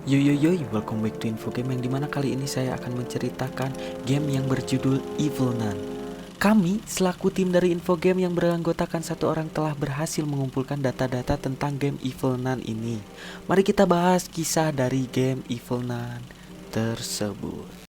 Yo yo yo, welcome back to Info Game, yang dimana kali ini saya akan menceritakan game yang berjudul Evil Nun. Kami selaku tim dari Info Game yang beranggotakan satu orang telah berhasil mengumpulkan data-data tentang game Evil Nun ini. Mari kita bahas kisah dari game Evil Nun tersebut.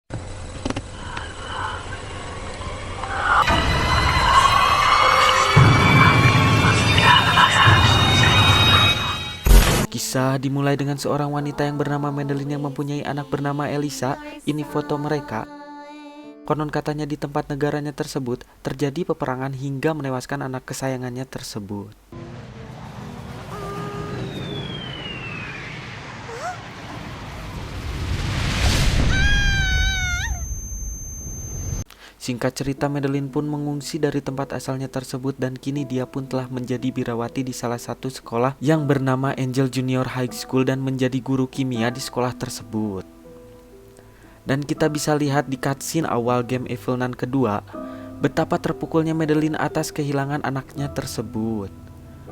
Kisah dimulai dengan seorang wanita yang bernama Madeline yang mempunyai anak bernama Elisa. Ini foto mereka. Konon katanya di tempat negaranya tersebut terjadi peperangan hingga menewaskan anak kesayangannya tersebut. Singkat cerita, Madeline pun mengungsi dari tempat asalnya tersebut dan kini dia pun telah menjadi birawati di salah satu sekolah yang bernama Angel Junior High School dan menjadi guru kimia di sekolah tersebut. Dan kita bisa lihat di cutscene awal game Evil Nun kedua betapa terpukulnya Madeline atas kehilangan anaknya tersebut.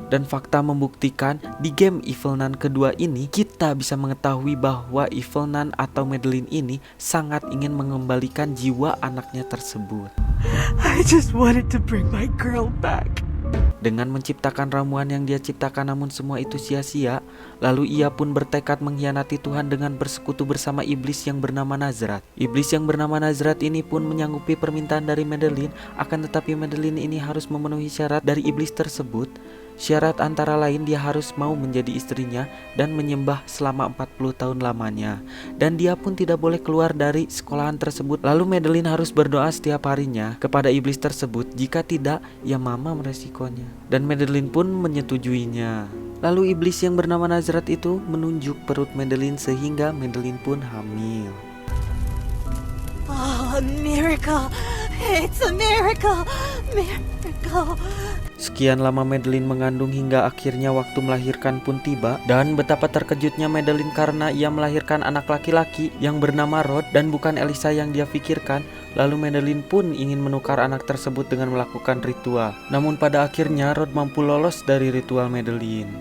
Dan fakta membuktikan di game Evil Nun kedua ini kita bisa mengetahui bahwa Evil Nun atau Madeline ini sangat ingin mengembalikan jiwa anaknya tersebut. I just wanted to bring my girl back. Dengan menciptakan ramuan yang dia ciptakan, namun semua itu sia-sia. Lalu ia pun bertekad mengkhianati Tuhan dengan bersekutu bersama iblis yang bernama Nazrat. Iblis yang bernama Nazrat ini pun menyanggupi permintaan dari Madeline. Akan tetapi Madeline ini harus memenuhi syarat dari iblis tersebut. Syarat antara lain dia harus mau menjadi istrinya dan menyembah selama 40 tahun lamanya. Dan dia pun tidak boleh keluar dari sekolahan tersebut. Lalu Madeline harus berdoa setiap harinya kepada iblis tersebut. Jika tidak, ya mama meresikonya. Dan Madeline pun menyetujuinya. Lalu iblis yang bernama Nazrat itu menunjuk perut Madeline sehingga Madeline pun hamil. Oh, a miracle. It's a miracle. Miracle. Sekian lama Madeline mengandung hingga akhirnya waktu melahirkan pun tiba. Dan betapa terkejutnya Madeline karena ia melahirkan anak laki-laki yang bernama Rod dan bukan Elisa yang dia pikirkan. Lalu Madeline pun ingin menukar anak tersebut dengan melakukan ritual. Namun pada akhirnya Rod mampu lolos dari ritual Madeline.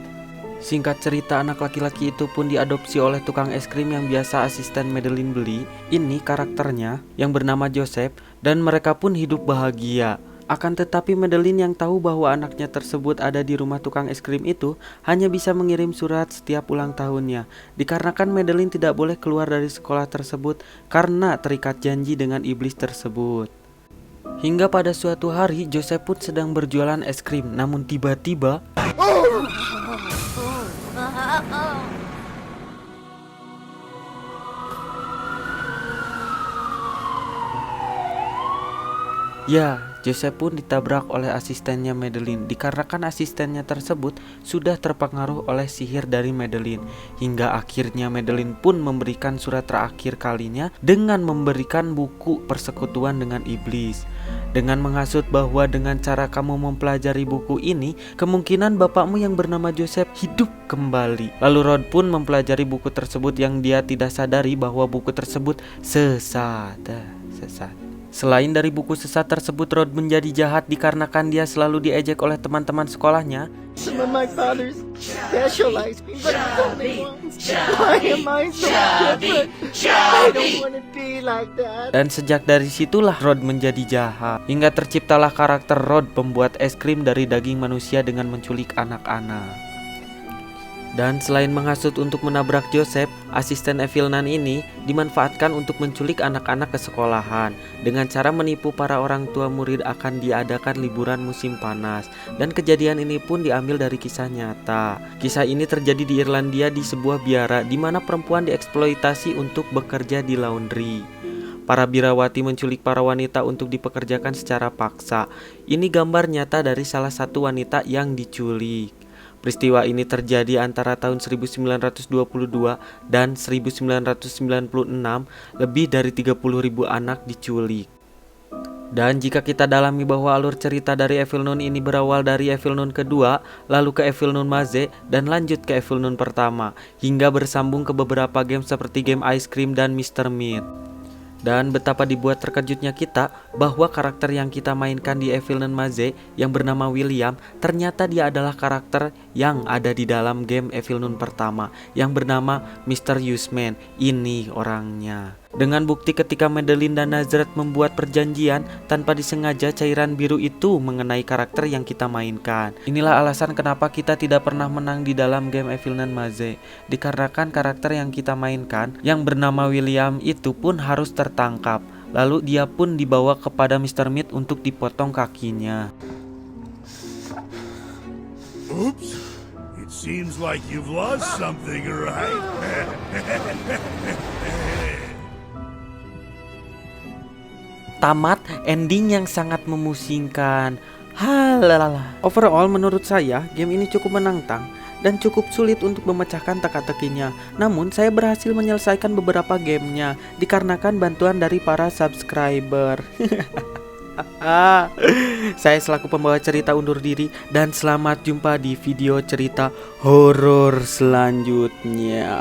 Singkat cerita, anak laki-laki itu pun diadopsi oleh tukang es krim yang biasa asisten Madeline beli. Ini karakternya yang bernama Joseph dan mereka pun hidup bahagia. Akan tetapi Madeline yang tahu bahwa anaknya tersebut ada di rumah tukang es krim itu hanya bisa mengirim surat setiap ulang tahunnya. Dikarenakan Madeline tidak boleh keluar dari sekolah tersebut karena terikat janji dengan iblis tersebut. Hingga pada suatu hari Joseph pun sedang berjualan es krim. Namun tiba-tiba Joseph pun ditabrak oleh asistennya Madeline. Dikarenakan asistennya tersebut sudah terpengaruh oleh sihir dari Madeline. Hingga akhirnya Madeline pun memberikan surat terakhir kalinya dengan memberikan buku persekutuan dengan iblis. Dengan menghasut bahwa dengan cara kamu mempelajari buku ini, kemungkinan bapakmu yang bernama Joseph hidup kembali. Lalu Rod pun mempelajari buku tersebut yang dia tidak sadari bahwa buku tersebut sesat. Selain dari buku sesat tersebut, Rod menjadi jahat dikarenakan dia selalu diejek oleh teman-teman sekolahnya. Some of my fathers specialized me, but I'm the only one. Why am I so different? I don't want to be like that. Dan sejak dari situlah Rod menjadi jahat. Hingga terciptalah karakter Rod, pembuat es krim dari daging manusia dengan menculik anak-anak. Dan selain menghasut untuk menabrak Joseph, asisten Evil Nun ini dimanfaatkan untuk menculik anak-anak ke sekolahan dengan cara menipu para orang tua murid akan diadakan liburan musim panas. Dan kejadian ini pun diambil dari kisah nyata. Kisah ini terjadi di Irlandia di sebuah biara di mana perempuan dieksploitasi untuk bekerja di laundry. Para birawati menculik para wanita untuk dipekerjakan secara paksa. Ini gambar nyata dari salah satu wanita yang diculik. Peristiwa ini terjadi antara tahun 1922 dan 1996, lebih dari 30.000 anak diculik. Dan jika kita dalami bahwa alur cerita dari Evil Nun ini berawal dari Evil Nun kedua, lalu ke Evil Nun Maze, dan lanjut ke Evil Nun pertama, hingga bersambung ke beberapa game seperti game Ice Cream dan Mr. Meat. Dan betapa dibuat terkejutnya kita bahwa karakter yang kita mainkan di Evelyn Maze yang bernama William ternyata dia adalah karakter yang ada di dalam game Evelyn pertama yang bernama Mr. Usman. Ini orangnya. Dengan bukti ketika Madeline dan Nazareth membuat perjanjian, tanpa disengaja cairan biru itu mengenai karakter yang kita mainkan. Inilah alasan kenapa kita tidak pernah menang di dalam game Evelyn Maze. Dikarenakan karakter yang kita mainkan yang bernama William itu pun harus tertangkap. Lalu dia pun dibawa kepada Mr. Meat untuk dipotong kakinya. Oops. It seems like you've lost something, right? Tamat ending yang sangat memusingkan. Halalala. Overall menurut saya game ini cukup menantang dan cukup sulit untuk memecahkan teka-tekinya. Namun saya berhasil menyelesaikan beberapa gamenya dikarenakan bantuan dari para subscriber. Saya selaku pembawa cerita undur diri dan selamat jumpa di video cerita horor selanjutnya.